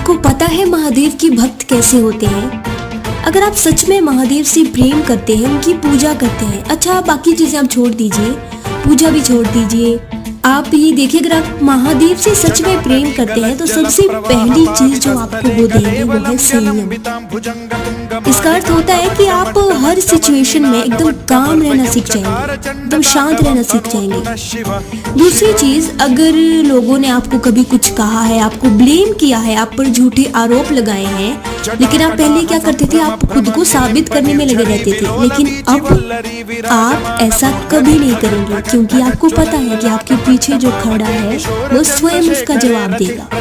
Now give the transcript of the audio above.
आपको पता है महादेव की भक्त कैसे होते हैं? अगर आप सच में महादेव से प्रेम करते हैं, उनकी पूजा करते हैं, अच्छा बाकी चीजें आप छोड़ दीजिए, पूजा भी छोड़ दीजिए, आप ये देखिए अगर आप महादेव से सच में प्रेम करते हैं तो सबसे पहली चीज जो आपको वो देंगे वो है संयम। इसका अर्थ होता है कि आप हर सिचुएशन में एकदम काम रहना सीख जाएंगे, एकदम शांत रहना सीख जाएंगे। दूसरी चीज, अगर लोगों ने आपको कभी कुछ कहा है, आपको ब्लेम किया है, आप पर झूठे आरोप लगाए हैं, लेकिन आप पहले क्या करते थे, आप खुद को साबित करने में लगे रहते थे, लेकिन अब आप ऐसा कभी नहीं करेंगे, क्योंकि आपको पता है कि आपके पीछे जो खड़ा है वो स्वयं उसका जवाब देगा।